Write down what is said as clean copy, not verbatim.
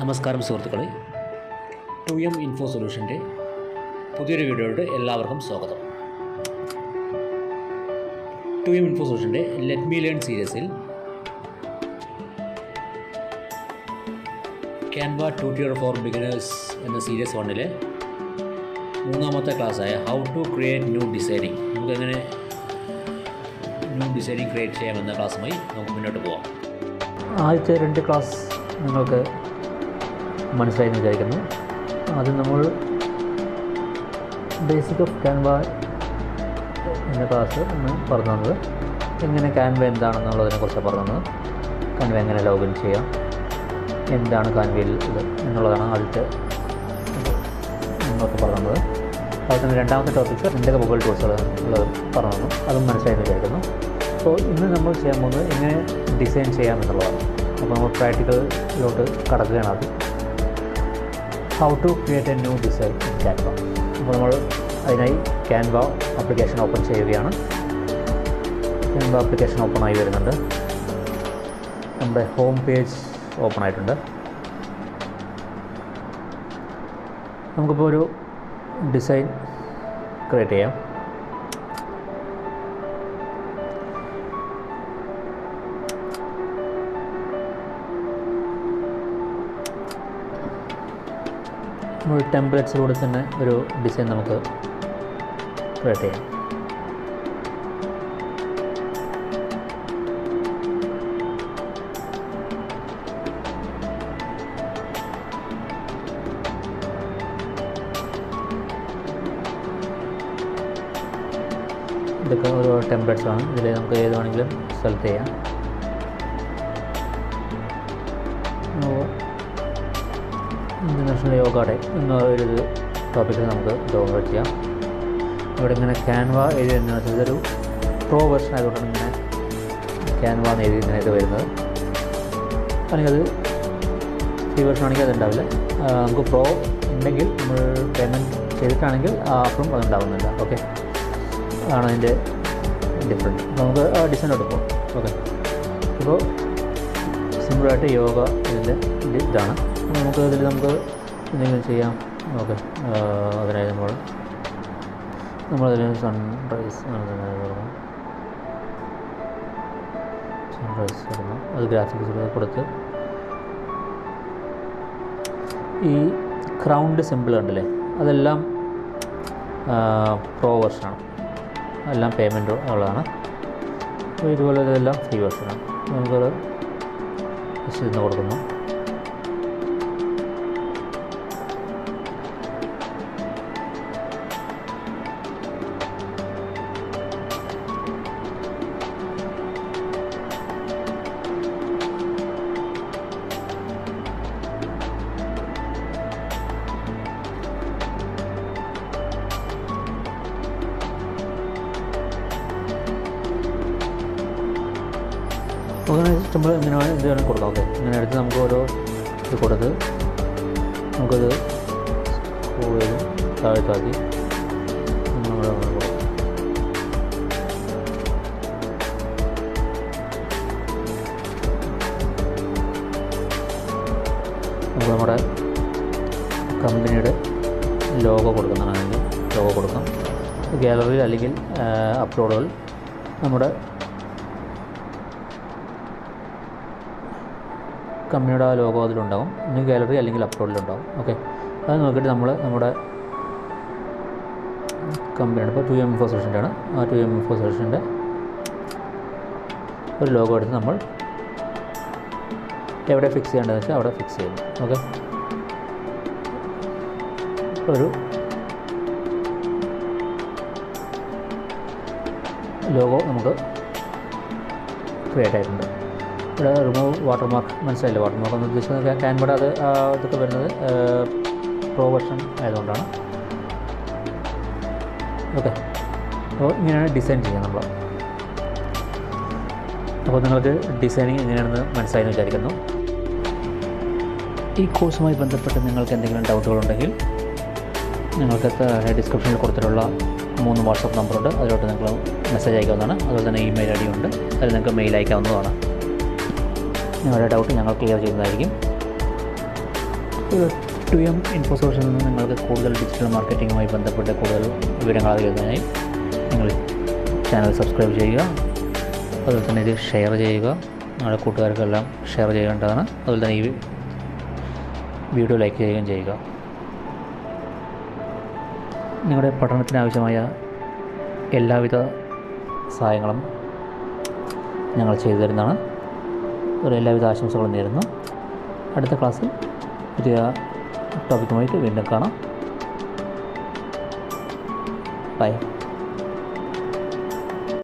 നമസ്കാരം സുഹൃത്തുക്കളെ, 2M info സൊല്യൂഷൻ്റെ പുതിയൊരു വീഡിയോയുടെ എല്ലാവർക്കും സ്വാഗതം. 2M ഇൻഫോ സൊല്യൂഷൻ്റെ ലെറ്റ് മീ ലേൺ സീരീസിൽ ക്യാൻവ ട്യൂട്ടോറിയൽ ഫോർ ബിഗിനേഴ്സ് എന്ന സീരീസ് 1-ലെ മൂന്നാമത്തെ ക്ലാസ്സായ how to create new designing, നമുക്കെങ്ങനെ ന്യൂ ഡിസൈനിങ് ക്രിയേറ്റ് ചെയ്യാമെന്ന ക്ലാസ്സുമായി നമുക്ക് മുന്നോട്ട് പോകാം. ആദ്യത്തെ 2 ക്ലാസ് നിങ്ങൾക്ക് മനസ്സിലായെന്ന് വിചാരിക്കുന്നു. ആദ്യം നമ്മൾ ബേസിക് ഓഫ് ക്യാൻവ എന്ന ക്ലാസ് എന്ന് പറഞ്ഞു തന്നത്, എങ്ങനെ ക്യാൻവ എന്താണെന്നുള്ളതിനെക്കുറിച്ച് പറഞ്ഞു തന്നത്, ക്യാൻവ എങ്ങനെ ലോഗിൻ ചെയ്യാം, എന്താണ് ക്യാൻവയിൽ ഇത് എന്നുള്ളതാണ് ആദ്യത്തെ നിങ്ങൾക്ക് പറഞ്ഞു തന്നത്. അതുപോലെ തന്നെ രണ്ടാമത്തെ ടോപ്പിക്സ് എന്തൊക്കെ മൊബൈൽ ടൂൾസുകൾ ഉള്ളത് പറഞ്ഞു തന്നു, അതും മനസ്സിലായെന്ന് വിചാരിക്കുന്നു. അപ്പോൾ ഇന്ന് നമ്മൾ ചെയ്യാൻ പോകുന്നത് എങ്ങനെ ഡിസൈൻ ചെയ്യാം എന്നുള്ളതാണ്. അപ്പോൾ നമ്മൾ പ്രാക്ടിക്കലിലോട്ട് കടക്കുകയാണ്. ആദ്യം how to create a new design in Canva. അപ്പോൾ നമ്മൾ അതിനായി ക്യാൻവ ആപ്ലിക്കേഷൻ ഓപ്പൺ ചെയ്യുകയാണ്. ക്യാൻവ ആപ്ലിക്കേഷൻ ഓപ്പൺ ആയി വരുന്നുണ്ട്. നമ്മുടെ ഹോം പേജ് ഓപ്പൺ ആയിട്ടുണ്ട്. നമുക്കിപ്പോൾ ഒരു ഡിസൈൻ ക്രിയേറ്റ് ചെയ്യാം. നമ്മൾ ടെംപ്ലേറ്റ്സിലൂടെ തന്നെ ഒരു ഡിസൈൻ നമുക്ക് ക്രിയേറ്റ് ചെയ്യാം. ഇതൊക്കെ ഓരോ ടെംപ്ലേറ്റ്സ് ആണ്. ഇതിൽ നമുക്ക് ഏത് വേണമെങ്കിലും സെലക്ട് ചെയ്യാം. ഇൻ്റർനാഷണൽ യോഗ ഡേ എന്ന ഒരു ടോപ്പിക്കിൽ നമുക്ക് ഡൗൺലോഡ് ചെയ്യാം. ഇവിടെ ഇങ്ങനെ ക്യാൻവ എഴുതി എന്ന് വെച്ചാൽ ഇതൊരു പ്രോ വെർഷൻ ആയതുകൊണ്ടാണ് ഇങ്ങനെ ക്യാൻവ എന്ന് എഴുതി ഇങ്ങനെ ഇത് വരുന്നത്. അല്ലെങ്കിൽ അത് ഫ്രീ വെർഷൻ ആണെങ്കിൽ അതുണ്ടാവില്ല. നമുക്ക് പ്രോ ഉണ്ടെങ്കിൽ നമ്മൾ പേയ്മെൻറ്റ് ചെയ്തിട്ടാണെങ്കിൽ അപ്പുറം അതുണ്ടാവുന്നില്ല. ഓക്കെ, അതാണ് അതിൻ്റെ ഡിഫറൻറ്റ്. നമുക്ക് ആ ഡിസൈനോട്ട് പോകാം. ഓക്കെ, ഇപ്പോൾ സിമ്പിളായിട്ട് യോഗ ഇതിൻ്റെ ഇതാണ്. നമുക്ക് നമുക്ക് എന്തെങ്കിലും ചെയ്യാം. ഓക്കെ, അതിനായി നമ്മളതിൽ സൺറൈസ് കൊടുക്കണം. അത് ഗ്രാഫിക്സ് കൊടുത്ത് ഈ ക്രൗണ്ട് സിമ്പിൾ ഉണ്ടല്ലേ, അതെല്ലാം പ്രോ വെർഷനാണ്, എല്ലാം പേയ്മെൻറ്റ് ഉള്ളതാണ്. അപ്പോൾ ഇതുപോലെ ഇതെല്ലാം ഫ്രീ വെർഷനാണ്. നമുക്കത് ജസ്റ്റ് ഇന്ന് കൊടുക്കുന്നു. അങ്ങനെ നമ്മൾ ഇങ്ങനെ ഇത് വേണമെങ്കിൽ കൊടുക്കാം. ഓക്കെ, ഇങ്ങനെ എടുത്ത് നമുക്ക് ഓരോ ഇത് കൊടുത്ത് നമുക്കത് താഴ്ത്താക്കി നമുക്ക് നമ്മുടെ കമ്പനിയുടെ ലോഗോ കൊടുക്കുന്നതാണെങ്കിൽ ലോഗോ കൊടുക്കാം. ഗാലറിയിൽ അല്ലെങ്കിൽ അപ്ലോഡുകൾ നമ്മുടെ കമ്പനിയുടെ ആ ലോഗോ അതിലുണ്ടാകും. ഇനി ഗാലറി അല്ലെങ്കിൽ അപ്ലോഡിലുണ്ടാകും. ഓക്കെ, അത് നോക്കിയിട്ട് നമ്മൾ നമ്മുടെ കമ്പനിയാണ് ഇപ്പോൾ 2M ഇൻഫോ സൊല്യൂഷൻ്റെ ആണ്. ആ 2M ഇൻഫോ സൊല്യൂഷൻ്റെ ഒരു ലോഗോ എടുത്ത് നമ്മൾ എവിടെ ഫിക്സ് ചെയ്യേണ്ടതെന്ന് വെച്ചാൽ അവിടെ ഫിക്സ് ചെയ്യുന്നു. ഓക്കെ, ഒരു ലോഗോ നമുക്ക് ക്രിയേറ്റ് ആയിട്ടുണ്ട്. ഇവിടെ റിമൂവ് വാട്ടർമാർക്ക് മനസ്സിലായില്ല. വാട്ടർമാർക്ക് എന്ന് ഉദ്ദേശിച്ചത് ക്യാൻവയുടെ അത് ഇതൊക്കെ വരുന്നത് പ്രോ വെർഷൻ ആയതുകൊണ്ടാണ്. ഓക്കെ, അപ്പോൾ ഇങ്ങനെയാണ് ഡിസൈൻ ചെയ്യുന്നത് നമ്മൾ. അപ്പോൾ നിങ്ങൾക്ക് ഡിസൈനിങ് എങ്ങനെയാണെന്ന് മനസ്സിലായെന്ന് വിചാരിക്കുന്നു. ഈ കോഴ്സുമായി ബന്ധപ്പെട്ട് നിങ്ങൾക്ക് എന്തെങ്കിലും ഡൗട്ടുകളുണ്ടെങ്കിൽ നിങ്ങൾക്ക് ഡിസ്ക്രിപ്ഷനിൽ കൊടുത്തിട്ടുള്ള 3 വാട്സപ്പ് നമ്പറുണ്ട്. അതിലോട്ട് നിങ്ങൾ മെസ്സേജ് അയക്കാവുന്നതാണ്. അതുപോലെ തന്നെ ഇമെയിൽ ഐ ഡി ഉണ്ട്, അതിൽ നിങ്ങൾക്ക് മെയിൽ അയക്കാവുന്നതാണ്. നിങ്ങളുടെ ഡൗട്ട് ഞങ്ങൾ ക്ലിയർ ചെയ്യുന്നതായിരിക്കും. 2M ഇൻഫോ സൊല്യൂഷനിൽ നിന്ന് നിങ്ങൾക്ക് കൂടുതൽ ഡിജിറ്റൽ മാർക്കറ്റിങ്ങുമായി ബന്ധപ്പെട്ട കൂടുതൽ വിവരങ്ങൾ അറിയുന്നതിനായി നിങ്ങൾ ചാനൽ സബ്സ്ക്രൈബ് ചെയ്യുക. അതുപോലെ തന്നെ ഇത് ഷെയർ ചെയ്യുക, നിങ്ങളുടെ കൂട്ടുകാർക്കെല്ലാം ഷെയർ ചെയ്യേണ്ടതാണ്. അതുപോലെ തന്നെ ഈ വീഡിയോ ലൈക്ക് ചെയ്യുകയും ചെയ്യുക. നിങ്ങളുടെ പഠനത്തിന് ആവശ്യമായ എല്ലാവിധ സഹായങ്ങളും ഞങ്ങൾ ചെയ്തു തരുന്നതാണ്. ഒരു എല്ലാവിധ ആശംസകളും നേരുന്നു. അടുത്ത ക്ലാസ്സിൽ പുതിയ ടോപ്പിക്കുമായിട്ട് വീണ്ടും കാണാം. ബൈ.